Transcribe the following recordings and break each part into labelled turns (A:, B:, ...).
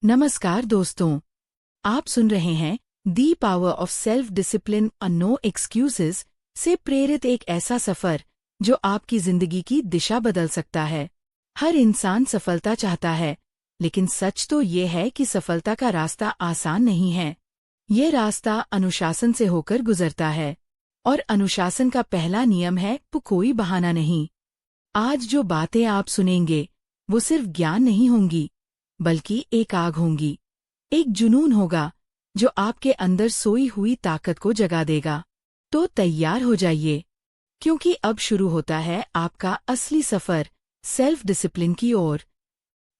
A: नमस्कार दोस्तों, आप सुन रहे हैं the power of self discipline और नो एक्सक्यूजेस से प्रेरित एक ऐसा सफर जो आपकी जिंदगी की दिशा बदल सकता है। हर इंसान सफलता चाहता है, लेकिन सच तो ये है कि सफलता का रास्ता आसान नहीं है। ये रास्ता अनुशासन से होकर गुजरता है, और अनुशासन का पहला नियम है कोई बहाना नहीं। आज जो बातें आप सुनेंगे वो सिर्फ ज्ञान नहीं होंगी, बल्कि एक आग होंगी, एक जुनून होगा जो आपके अंदर सोई हुई ताकत को जगा देगा। तो तैयार हो जाइए, क्योंकि अब शुरू होता है आपका असली सफर सेल्फ डिसिप्लिन की ओर।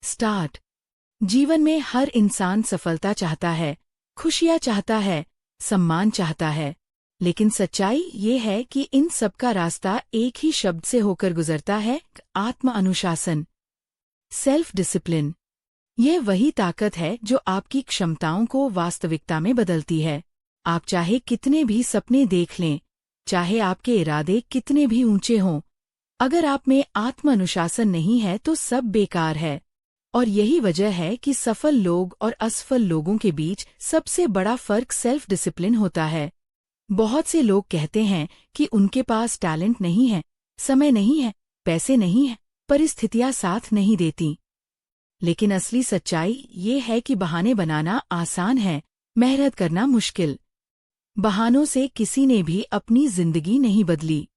A: स्टार्ट। जीवन में हर इंसान सफलता चाहता है, खुशियां चाहता है, सम्मान चाहता है, लेकिन सच्चाई ये है कि इन सब का रास्ता एक ही शब्द से होकर गुजरता है, आत्म अनुशासन, सेल्फ डिसिप्लिन। यह वही ताकत है जो आपकी क्षमताओं को वास्तविकता में बदलती है। आप चाहे कितने भी सपने देख लें, चाहे आपके इरादे कितने भी ऊंचे हों, अगर आप में आत्म अनुशासन नहीं है तो सब बेकार है। और यही वजह है कि सफल लोग और असफल लोगों के बीच सबसे बड़ा फर्क सेल्फ डिसिप्लिन होता है। बहुत से लोग कहते हैं कि उनके पास टैलेंट नहीं है, समय नहीं है, पैसे नहीं है, परिस्थितियां साथ नहीं देती। लेकिन असली सच्चाई ये है कि बहाने बनाना आसान है, मेहनत करना मुश्किल। बहानों से किसी ने भी अपनी जिंदगी नहीं बदली।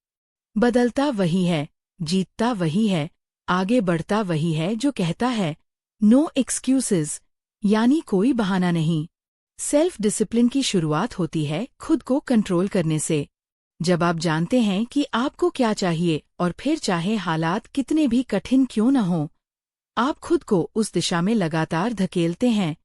A: बदलता वही है, जीतता वही है, आगे बढ़ता वही है जो कहता है नो एक्सक्यूजेस, यानी कोई बहाना नहीं। सेल्फ डिसिप्लिन की शुरुआत होती है खुद को कंट्रोल करने से। जब आप जानते हैं कि आपको क्या चाहिए, और फिर चाहे हालात कितने भी कठिन क्यों न हों, आप खुद को उस दिशा में लगातार धकेलते हैं।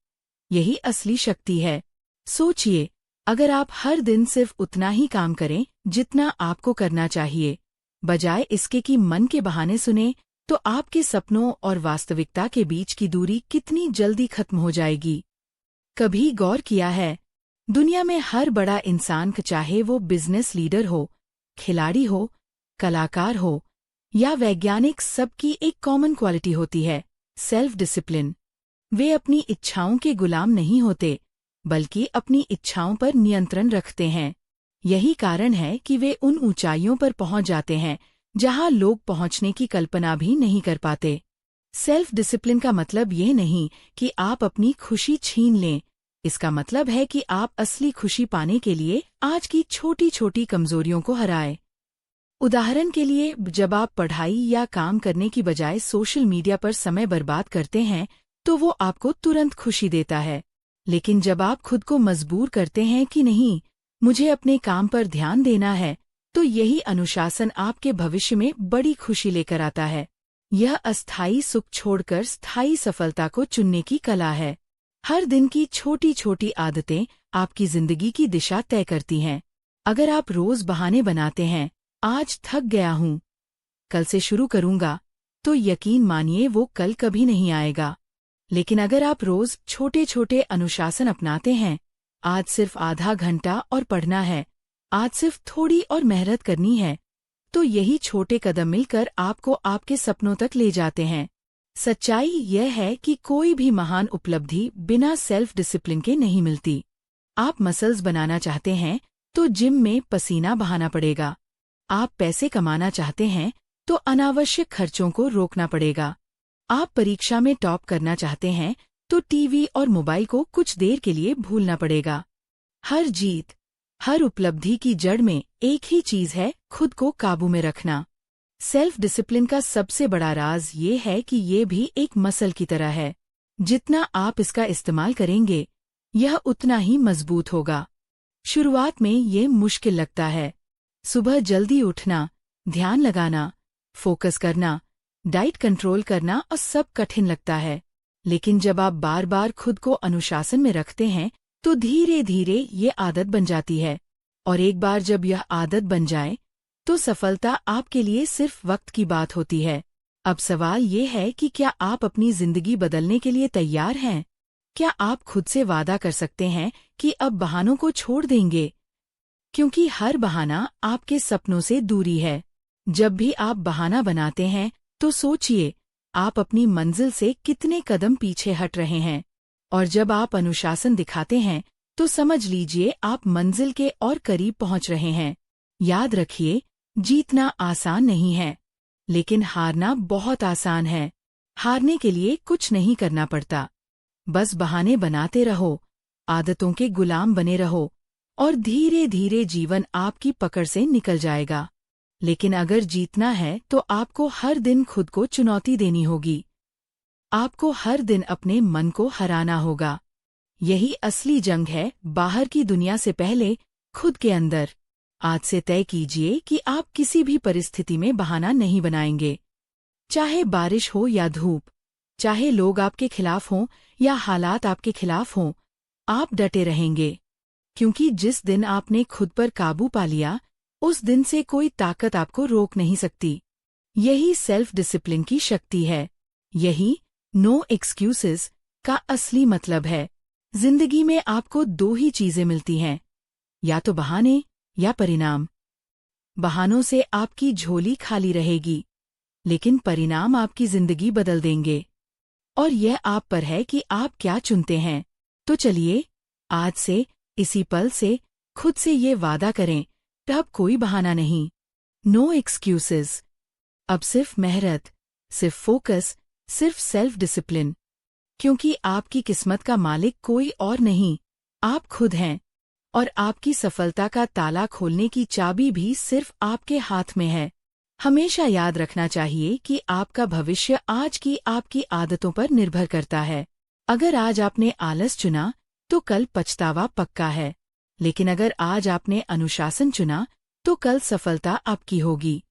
A: यही असली शक्ति है। सोचिए, अगर आप हर दिन सिर्फ उतना ही काम करें जितना आपको करना चाहिए, बजाय इसके कि मन के बहाने सुने, तो आपके सपनों और वास्तविकता के बीच की दूरी कितनी जल्दी खत्म हो जाएगी। कभी गौर किया है, दुनिया में हर बड़ा इंसान, चाहे वो बिजनेस लीडर हो, खिलाड़ी हो, कलाकार हो या वैज्ञानिक, सबकी एक कॉमन क्वालिटी होती है, सेल्फ डिसिप्लिन। वे अपनी इच्छाओं के गुलाम नहीं होते, बल्कि अपनी इच्छाओं पर नियंत्रण रखते हैं। यही कारण है कि वे उन ऊंचाइयों पर पहुंच जाते हैं जहां लोग पहुंचने की कल्पना भी नहीं कर पाते। सेल्फ डिसिप्लिन का मतलब ये नहीं कि आप अपनी खुशी छीन लें। इसका मतलब है कि आप असली खुशी पाने के लिए आज की छोटी छोटी कमजोरियों को हराएं। उदाहरण के लिए, जब आप पढ़ाई या काम करने की बजाय सोशल मीडिया पर समय बर्बाद करते हैं, तो वो आपको तुरंत खुशी देता है। लेकिन जब आप खुद को मजबूर करते हैं कि नहीं, मुझे अपने काम पर ध्यान देना है, तो यही अनुशासन आपके भविष्य में बड़ी खुशी लेकर आता है। यह अस्थायी सुख छोड़कर स्थायी सफलता को चुनने की कला है। हर दिन की छोटी छोटी आदतें आपकी जिंदगी की दिशा तय करती हैं। अगर आप रोज बहाने बनाते हैं, आज थक गया हूँ, कल से शुरू करूंगा, तो यकीन मानिए वो कल कभी नहीं आएगा। लेकिन अगर आप रोज छोटे छोटे अनुशासन अपनाते हैं, आज सिर्फ आधा घंटा और पढ़ना है, आज सिर्फ थोड़ी और मेहनत करनी है, तो यही छोटे कदम मिलकर आपको आपके सपनों तक ले जाते हैं। सच्चाई यह है कि कोई भी महान उपलब्धि बिना सेल्फ डिसिप्लिन के नहीं मिलती। आप मसल्स बनाना चाहते हैं तो जिम में पसीना बहाना पड़ेगा। आप पैसे कमाना चाहते हैं तो अनावश्यक खर्चों को रोकना पड़ेगा। आप परीक्षा में टॉप करना चाहते हैं तो टीवी और मोबाइल को कुछ देर के लिए भूलना पड़ेगा। हर जीत, हर उपलब्धि की जड़ में एक ही चीज है, खुद को काबू में रखना। सेल्फ डिसिप्लिन का सबसे बड़ा राज ये है कि ये भी एक मसल की तरह है। जितना आप इसका इस्तेमाल करेंगे, यह उतना ही मजबूत होगा। शुरुआत में ये मुश्किल लगता है। सुबह जल्दी उठना, ध्यान लगाना, फोकस करना, डाइट कंट्रोल करना, और सब कठिन लगता है। लेकिन जब आप बार बार खुद को अनुशासन में रखते हैं, तो धीरे धीरे ये आदत बन जाती है। और एक बार जब यह आदत बन जाए, तो सफलता आपके लिए सिर्फ वक्त की बात होती है। अब सवाल ये है कि क्या आप अपनी जिंदगी बदलने के लिए तैयार हैं? क्या आप खुद से वादा कर सकते हैं कि अब बहानों को छोड़ देंगे? क्योंकि हर बहाना आपके सपनों से दूरी है। जब भी आप बहाना बनाते हैं, तो सोचिए, आप अपनी मंजिल से कितने कदम पीछे हट रहे हैं। और जब आप अनुशासन दिखाते हैं तो समझ लीजिए आप मंजिल के और करीब पहुंच रहे हैं। याद रखिए, जीतना आसान नहीं है, लेकिन हारना बहुत आसान है। हारने के लिए कुछ नहीं करना पड़ता, बस बहाने बनाते रहो, आदतों के गुलाम बने रहो, और धीरे धीरे जीवन आपकी पकड़ से निकल जाएगा। लेकिन अगर जीतना है तो आपको हर दिन खुद को चुनौती देनी होगी। आपको हर दिन अपने मन को हराना होगा। यही असली जंग है, बाहर की दुनिया से पहले खुद के अंदर। आज से तय कीजिए कि आप किसी भी परिस्थिति में बहाना नहीं बनाएंगे। चाहे बारिश हो या धूप, चाहे लोग आपके खिलाफ हों या हालात आपके खिलाफ हों, आप डटे रहेंगे। क्योंकि जिस दिन आपने खुद पर काबू पा लिया, उस दिन से कोई ताकत आपको रोक नहीं सकती। यही सेल्फ डिसिप्लिन की शक्ति है। यही नो एक्सक्यूजेस का असली मतलब है। जिंदगी में आपको दो ही चीजें मिलती हैं, या तो बहाने या परिणाम। बहानों से आपकी झोली खाली रहेगी, लेकिन परिणाम आपकी जिंदगी बदल देंगे। और यह आप पर है कि आप क्या चुनते हैं। तो चलिए, आज से, इसी पल से, खुद से ये वादा करें, अब कोई बहाना नहीं। No excuses. अब सिर्फ मेहनत, सिर्फ फोकस, सिर्फ सेल्फ डिसिप्लिन। क्योंकि आपकी किस्मत का मालिक कोई और नहीं, आप खुद हैं। और आपकी सफलता का ताला खोलने की चाबी भी सिर्फ आपके हाथ में है। हमेशा याद रखना चाहिए कि आपका भविष्य आज की आपकी आदतों पर निर्भर करता है। अगर आज आपने आलस चुना तो कल पछतावा पक्का है, लेकिन अगर आज आपने अनुशासन चुना तो कल सफलता आपकी होगी।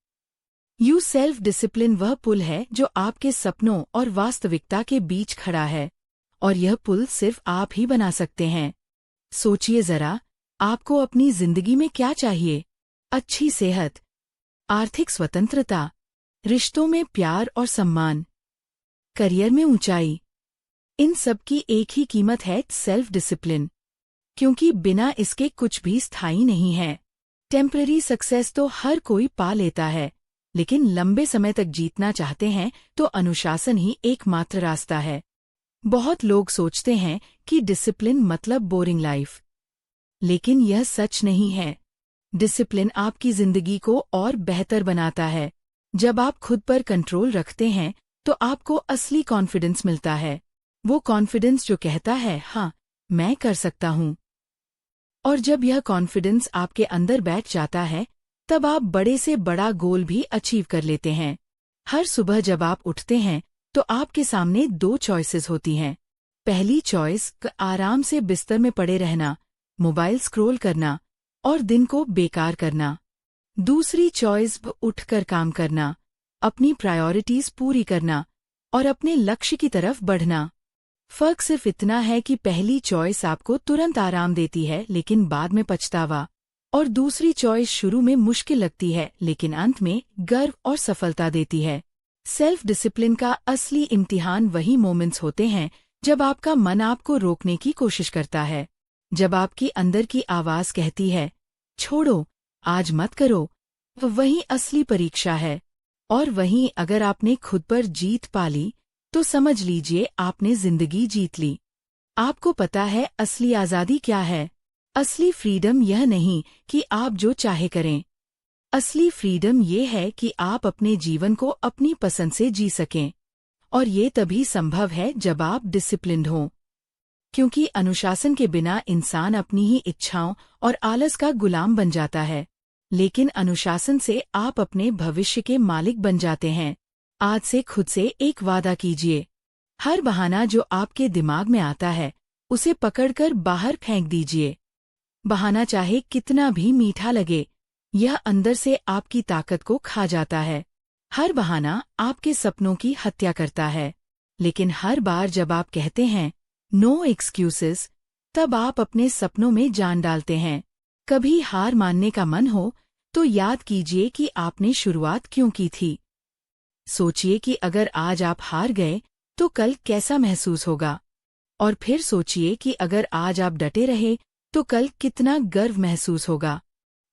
A: यू सेल्फ डिसिप्लिन वह पुल है जो आपके सपनों और वास्तविकता के बीच खड़ा है, और यह पुल सिर्फ आप ही बना सकते हैं। सोचिए जरा, आपको अपनी जिंदगी में क्या चाहिए? अच्छी सेहत, आर्थिक स्वतंत्रता, रिश्तों में प्यार और सम्मान, करियर में ऊंचाई। इन सब की एक ही कीमत है, सेल्फ डिसिप्लिन। क्योंकि बिना इसके कुछ भी स्थायी नहीं है। टेम्पररी सक्सेस तो हर कोई पा लेता है, लेकिन लंबे समय तक जीतना चाहते हैं तो अनुशासन ही एकमात्र रास्ता है। बहुत लोग सोचते हैं कि डिसिप्लिन मतलब बोरिंग लाइफ, लेकिन यह सच नहीं है। डिसिप्लिन आपकी जिंदगी को और बेहतर बनाता है। जब आप खुद पर कंट्रोल रखते हैं तो आपको असली कॉन्फिडेंस मिलता है। वो कॉन्फिडेंस जो कहता है, हाँ, मैं कर सकता हूँ। और जब यह कॉन्फिडेंस आपके अंदर बैठ जाता है, तब आप बड़े से बड़ा गोल भी अचीव कर लेते हैं। हर सुबह जब आप उठते हैं तो आपके सामने दो चॉइसेस होती हैं। पहली चॉइस, आराम से बिस्तर में पड़े रहना, मोबाइल स्क्रॉल करना और दिन को बेकार करना। दूसरी चॉइस, उठकर काम करना, अपनी प्रायोरिटीज पूरी करना और अपने लक्ष्य की तरफ बढ़ना। फर्क सिर्फ इतना है कि पहली चॉइस आपको तुरंत आराम देती है, लेकिन बाद में पछतावा, और दूसरी चॉइस शुरू में मुश्किल लगती है, लेकिन अंत में गर्व और सफलता देती है। सेल्फ डिसिप्लिन का असली इम्तिहान वही मोमेंट्स होते हैं जब आपका मन आपको रोकने की कोशिश करता है, जब आपकी अंदर की आवाज कहती है, छोड़ो, आज मत करो। वही असली परीक्षा है। और वहीं अगर आपने खुद पर जीत पा ली तो समझ लीजिए आपने जिंदगी जीत ली। आपको पता है असली आज़ादी क्या है? असली फ्रीडम यह नहीं कि आप जो चाहे करें। असली फ्रीडम ये है कि आप अपने जीवन को अपनी पसंद से जी सकें। और ये तभी संभव है जब आप डिसिप्लिन्ड हों। क्योंकि अनुशासन के बिना इंसान अपनी ही इच्छाओं और आलस का गुलाम बन जाता है, लेकिन अनुशासन से आप अपने भविष्य के मालिक बन जाते हैं। आज से खुद से एक वादा कीजिए। हर बहाना जो आपके दिमाग में आता है, उसे पकड़कर बाहर फेंक दीजिए। बहाना चाहे कितना भी मीठा लगे, यह अंदर से आपकी ताकत को खा जाता है। हर बहाना आपके सपनों की हत्या करता है। लेकिन हर बार जब आप कहते हैं नो एक्सक्यूजेस, तब आप अपने सपनों में जान डालते हैं। कभी हार मानने का मन हो तो याद कीजिए कि आपने शुरुआत क्यों की थी। सोचिए कि अगर आज आप हार गए तो कल कैसा महसूस होगा, और फिर सोचिए कि अगर आज आप डटे रहे तो कल कितना गर्व महसूस होगा।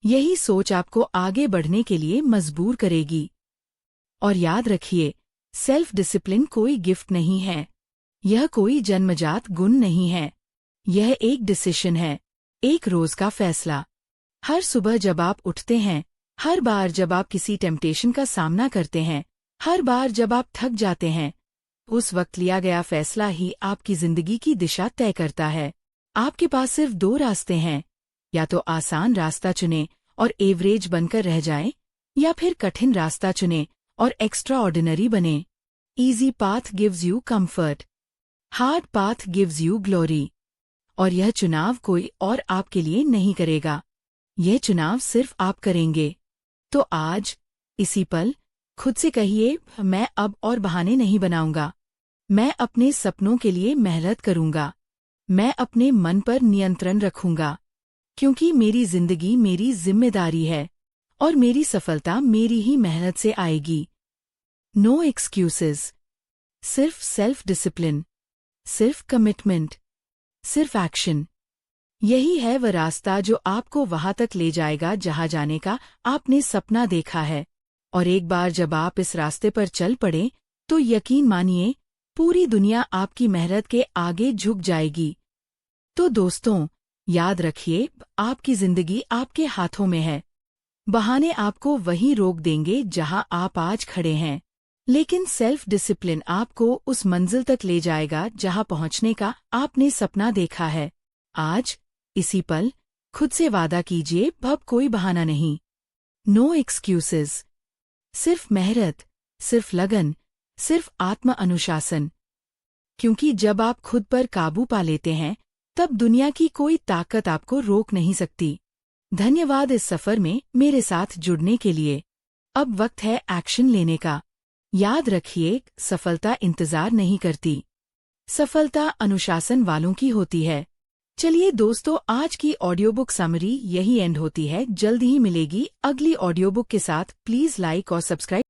A: यही सोच आपको आगे बढ़ने के लिए मजबूर करेगी। और याद रखिए, सेल्फ डिसिप्लिन कोई गिफ्ट नहीं है, यह कोई जन्मजात गुण नहीं है, यह एक डिसीजन है, एक रोज का फैसला। हर सुबह जब आप उठते हैं, हर बार जब आप किसी टेम्पटेशन का सामना करते हैं, हर बार जब आप थक जाते हैं, उस वक्त लिया गया फैसला ही आपकी जिंदगी की दिशा तय करता है। आपके पास सिर्फ 2 रास्ते हैं, या तो आसान रास्ता चुनें और एवरेज बनकर रह जाएं, या फिर कठिन रास्ता चुनें और एक्स्ट्रा ऑर्डिनरी बने। Easy path gives you comfort, hard path gives you glory. और यह चुनाव कोई और आपके लिए नहीं करेगा, यह चुनाव सिर्फ आप करेंगे। तो आज, इसी पल, खुद से कहिए, मैं अब और बहाने नहीं बनाऊंगा। मैं अपने सपनों के लिए मेहनत करूंगा। मैं अपने मन पर नियंत्रण रखूंगा, क्योंकि मेरी जिंदगी मेरी जिम्मेदारी है और मेरी सफलता मेरी ही मेहनत से आएगी। नो एक्सक्यूजेस, सिर्फ सेल्फ डिसिप्लिन, सिर्फ कमिटमेंट, सिर्फ एक्शन। यही है वह रास्ता जो आपको वहां तक ले जाएगा जहां जाने का आपने सपना देखा है। और एक बार जब आप इस रास्ते पर चल पड़े, तो यकीन मानिए, पूरी दुनिया आपकी मेहनत के आगे झुक जाएगी। तो दोस्तों, याद रखिए, आपकी जिंदगी आपके हाथों में है। बहाने आपको वहीं रोक देंगे जहां आप आज खड़े हैं, लेकिन सेल्फ डिसिप्लिन आपको उस मंजिल तक ले जाएगा जहां पहुंचने का आपने सपना देखा है। आज, इसी पल, खुद से वादा कीजिए, अब कोई बहाना नहीं। नो एक्सक्यूजेस, सिर्फ मेहनत, सिर्फ लगन, सिर्फ आत्म अनुशासन। क्योंकि जब आप खुद पर काबू पा लेते हैं, तब दुनिया की कोई ताकत आपको रोक नहीं सकती। धन्यवाद इस सफर में मेरे साथ जुड़ने के लिए। अब वक्त है एक्शन लेने का। याद रखिए, सफलता इंतजार नहीं करती, सफलता अनुशासन वालों की होती है। चलिए दोस्तों, आज की ऑडियो बुक समरी यही एंड होती है। जल्द ही मिलेगी अगली ऑडियो बुक के साथ। प्लीज लाइक और सब्सक्राइब